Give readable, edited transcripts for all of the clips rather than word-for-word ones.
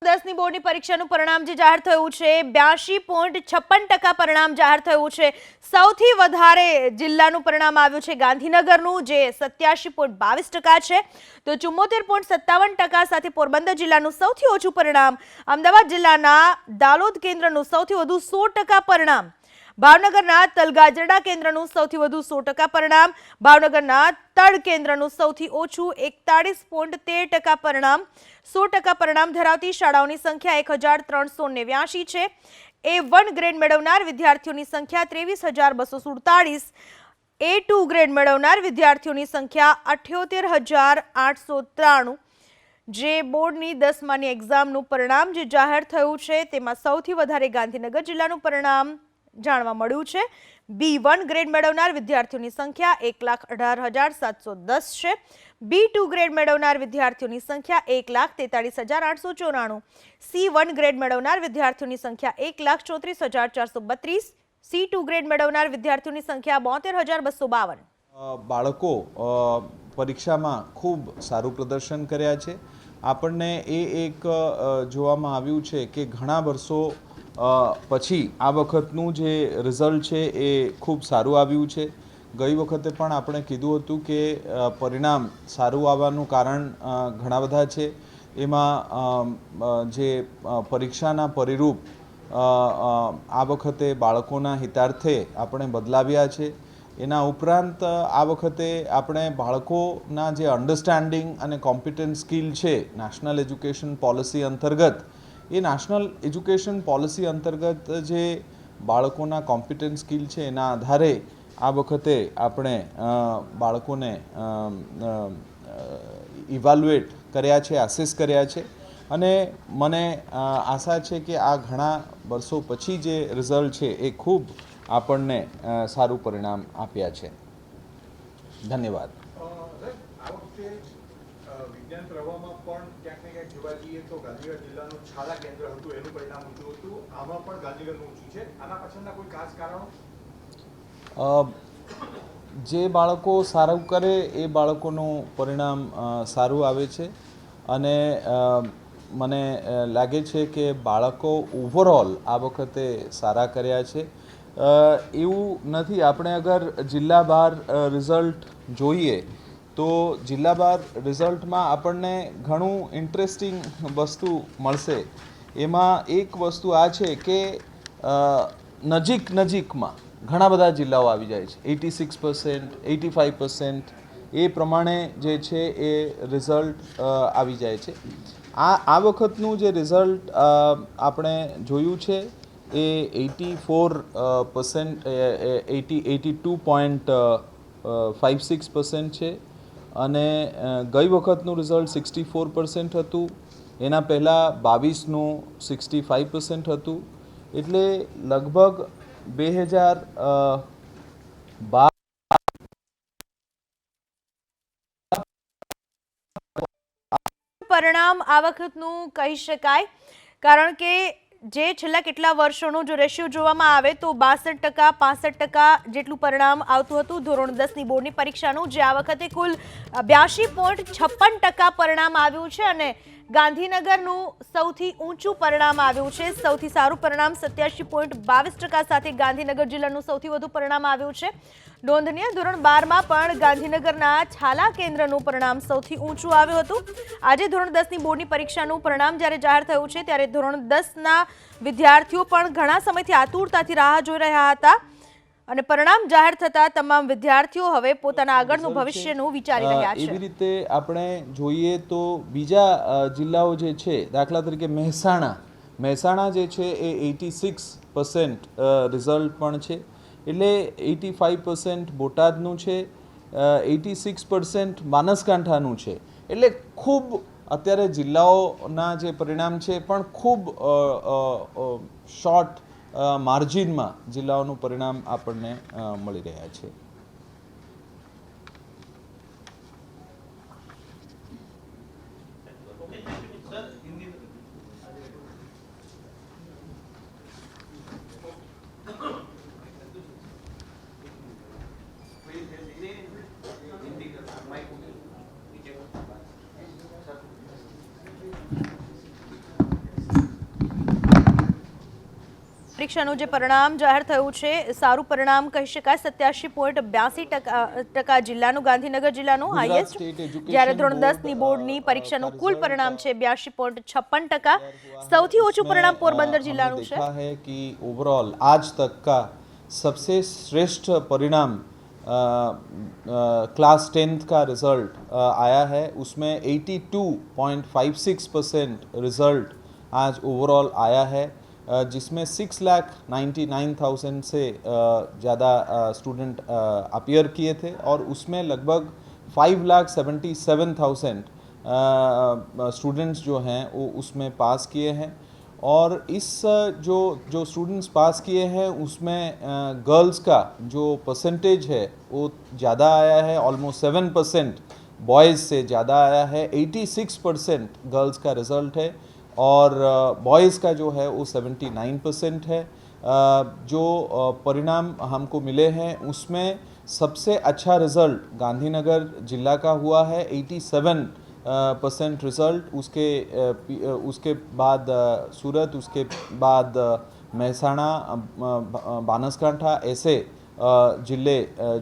10ની બોર્ડની પરીક્ષાનું પરિણામ જે જાહેર થયું છે 82.56% પરિણામ જાહેર થયું છે। સૌથી વધારે જિલ્લાનું પરિણામ આવ્યું છે ગાંધીનગરનું જે 87.22% છે, તો 74.57% સાથે પોરબંદર જિલ્લાનું સૌથી ઓછું પરિણામ, અમદાવાદ જિલ્લાના દાલોદ કેન્દ્રનું સૌથી વધુ 100% પરિણામ, ભાવનગરના તલગાજરડા કેન્દ્રનું સૌથી વધુ 100% પરિણામ, ભાવનગરના તળ કેન્દ્રનું સૌથી ઓછું 41.13% પરિણામ। 100% પરિણામ ધરાવતી શાળાઓની સંખ્યા 1389 છે। A1 ગ્રેડ મેળવનાર વિદ્યાર્થીઓની સંખ્યા 23,247, A2 ગ્રેડ મેળવનાર વિદ્યાર્થીઓની સંખ્યા 78,893। જે બોર્ડની 10માની એક્ઝામનું પરિણામ જે જાહેર થયું છે તેમાં સૌથી વધારે ગાંધીનગર જિલ્લાનું પરિણામ જાણવા મળ્યું છે। B1 ગ્રેડ મેળવનાર વિદ્યાર્થીઓની સંખ્યા 1,18,710 છે। B2 ગ્રેડ મેળવનાર વિદ્યાર્થીઓની સંખ્યા 1,43,894, C1 ગ્રેડ મેળવનાર વિદ્યાર્થીઓની સંખ્યા 1,34,432, C2 ગ્રેડ મેળવનાર વિદ્યાર્થીઓની સંખ્યા 72,252। બાળકો પરીક્ષામાં ખૂબ સારું પ્રદર્શન કર્યા છે। આપણને એક જોવામાં આવ્યું છે કે ઘણા વર્ષો પછી આ વખતનું જે રિઝલ્ટ છે એ ખૂબ સારું આવ્યું છે। ગઈ વખતે પણ આપણે કીધું હતું કે પરિણામ સારું આવવાનું કારણ ઘણા બધા છે। એમાં જે પરીક્ષાના પરિરૂપ આ વખતે બાળકોના હિતાર્થે આપણે બદલાવ્યા છે। એના ઉપરાંત આ વખતે આપણે બાળકોના જે અન્ડરસ્ટેન્ડિંગ અને કોમ્પિટન્સ સ્કિલ છે નેશનલ એજ્યુકેશન પોલિસી અંતર્ગત, એ નેશનલ એજ્યુકેશન પોલિસી અંતર્ગત જે બાળકોના કોમ્પિટન્સ સ્કિલ છે એના આધારે આ વખતે આપણે બાળકોને ઇવાલ્યુએટ કર્યા છે, એસેસ કર્યા છે। અને મને આશા છે કે આ ઘણા વર્ષો પછી જે રિઝલ્ટ છે એ ખૂબ આપણને સારું પરિણામ આપ્યા છે। ધન્યવાદ। વિજ્ઞાન પ્રવાહમાં પણ ક્યાંક ને ક્યાંક જોવા જઈએ તો ગાંધીનગર જિલ્લાનું છાલા કેન્દ્ર હતું, એનું પરિણામ ઊંચું હતું, આમાં પણ ગાંધીનગરનું ઊંચું છે। આના પાછળના કોઈ ખાસ કારણો? જે બાળકો સારું કરે એ બાળકોનું પરિણામ સારું આવે છે। અને મને લાગે છે કે બાળકો ઓવરઓલ આ વખતે સારા કર્યા છે। એવું નથી, આપણે અગર જિલ્લા બહાર રિઝલ્ટ જોઈએ તો જિલ્લા બહાર રિઝલ્ટમાં આપણને ઘણું ઇન્ટરેસ્ટિંગ વસ્તુ મળશે। એમાં એક વસ્તુ આ છે કે નજીકમાં ઘણા બધા જિલ્લાઓ આવી જાય છે, 86%, 85%, એ પ્રમાણે જે છે એ રિઝલ્ટ આવી જાય છે। આ વખતનું જે રિઝલ્ટ આપણે જોયું છે એ 82.56% છે। અને ગઈ વખતનું રિઝલ્ટ 64% હતું, એના પહેલાં 22નું 65% હતું। એટલે લગભગ 2012 પરિણામ આ વખતનું કહી શકાય, કારણ કે જે છેલ્લા કેટલા વર્ષોનો જો રેશિયો જોવામાં આવે તો 62%, 65% જેટલું પરિણામ આવતું હતું ધોરણ 10ની બોર્ડની પરીક્ષાનું, જે આ વખતે કુલ 82.56% પરિણામ આવ્યું છે। અને ગાંધીનગરનું સૌથી ઊંચું પરિણામ આવ્યું છે। સૌથી સારું પરિણામ 87.22% સાથે ગાંધીનગર જિલ્લાનું સૌથી વધુ પરિણામ આવ્યું છે। નોંધનીય, ધોરણ 12માં પણ ગાંધીનગરના છાલા કેન્દ્રનું પરિણામ સૌથી ઊંચું આવ્યું હતું। આજે ધોરણ 10ની બોર્ડની પરીક્ષાનું પરિણામ જ્યારે જાહેર થયું છે ત્યારે ધોરણ 10ના વિદ્યાર્થીઓ પણ ઘણા સમયથી આતુરતાથી રાહ જોઈ રહ્યા હતા અને પરિણામ જાહેર થતા તમામ વિદ્યાર્થીઓ હવે પોતાના આગળનું ભવિષ્યનું વિચારી રહ્યા છે। એવી રીતે આપણે જોઈએ તો બીજા જિલ્લાઓ જે છે, દાખલા તરીકે મહેસાણા જે છે એ 86% રિઝલ્ટ પણ છે। એટલે 85% બોટાદનું છે, 86% બનાસકાંઠાનું છે। એટલે ખૂબ અત્યારે જિલ્લાઓના જે પરિણામ છે પણ ખૂબ શોર્ટ માર્જિનમાં જિલ્લાઓનું પરિણામ આપણને મળી રહ્યા છે। પરીક્ષાનું જે પરિણામ જાહેર થયું છે સારું પરિણામ કહી શકાય 87.82% જિલ્લાનું ગાંધીનગર જિલ્લાનું ગુજરાત હાઈએસ્ટ સ્ટેટ એજ્યુકેશન જ્યારે ધોરણ બોર્ડ, 10 ની બોર્ડની પરીક્ષાનું કુલ result, પરિણામ છે 82.56%। સૌથી ઓછું પરિણામ પોરબંદર हमने જિલ્લાનું છે। देखा है कि ओवरऑल आज तक का सबसे श्रेष्ठ परिणाम क्लास 10th का रिजल्ट आया है। उसमें 82.56% रिजल्ट आज ओवरऑल आया है, जिसमें 6,99,000 से ज़्यादा स्टूडेंट अपीयर किए थे और उसमें लगभग 5,77,000 स्टूडेंट्स जो हैं वो उसमें पास किए हैं। और इस जो स्टूडेंट्स पास किए हैं उसमें गर्ल्स का जो परसेंटेज है वो ज़्यादा आया है, ऑलमोस्ट 7%। बॉयज़ से ज़्यादा आया है, 86% गर्ल्स का रिज़ल्ट है और बॉयज़ का जो है वो 79% है। जो परिणाम हमको मिले हैं उसमें सबसे अच्छा रिज़ल्ट गांधीनगर जिला का हुआ है, 87% रिज़ल्ट। उसके बाद सूरत, उसके बाद मेहसाणा, बानसकांठा, ऐसे ज़िले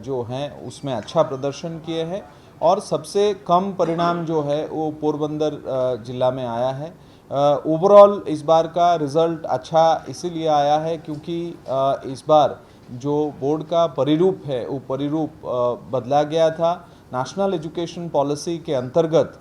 जो हैं उसमें अच्छा प्रदर्शन किए हैं और सबसे कम परिणाम जो है वो पोरबंदर ज़िला में आया है। ओवरऑल इस बार का रिज़ल्ट अच्छा इसीलिए आया है क्योंकि इस बार जो बोर्ड का परिरूप है वो परिरूप बदला गया था। नेशनल एजुकेशन पॉलिसी के अंतर्गत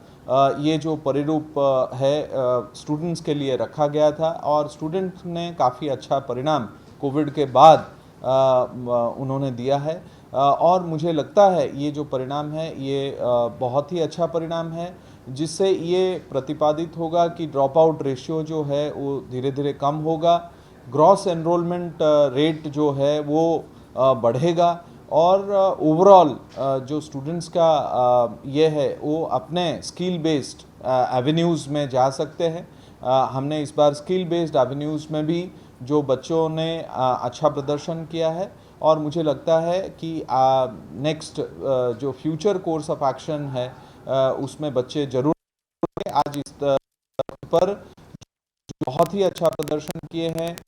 ये जो परिरूप है स्टूडेंट्स के लिए रखा गया था और स्टूडेंट्स ने काफ़ी अच्छा परिणाम कोविड के बाद उन्होंने दिया है। और मुझे लगता है ये जो परिणाम है ये बहुत ही अच्छा परिणाम है, जिससे ये प्रतिपादित होगा कि ड्रॉप आउट रेशियो जो है वो धीरे धीरे कम होगा, ग्रॉस एनरोलमेंट रेट जो है वो बढ़ेगा और ओवरऑल जो स्टूडेंट्स का ये है वो अपने स्किल बेस्ड एवेन्यूज़ में जा सकते हैं। हमने इस बार स्किल बेस्ड एवेन्यूज़ में भी जो बच्चों ने अच्छा प्रदर्शन किया है और मुझे लगता है कि नेक्स्ट जो फ्यूचर कोर्स ऑफ एक्शन है उसमें बच्चे जरूर आज इस पर बहुत ही अच्छा प्रदर्शन किए हैं।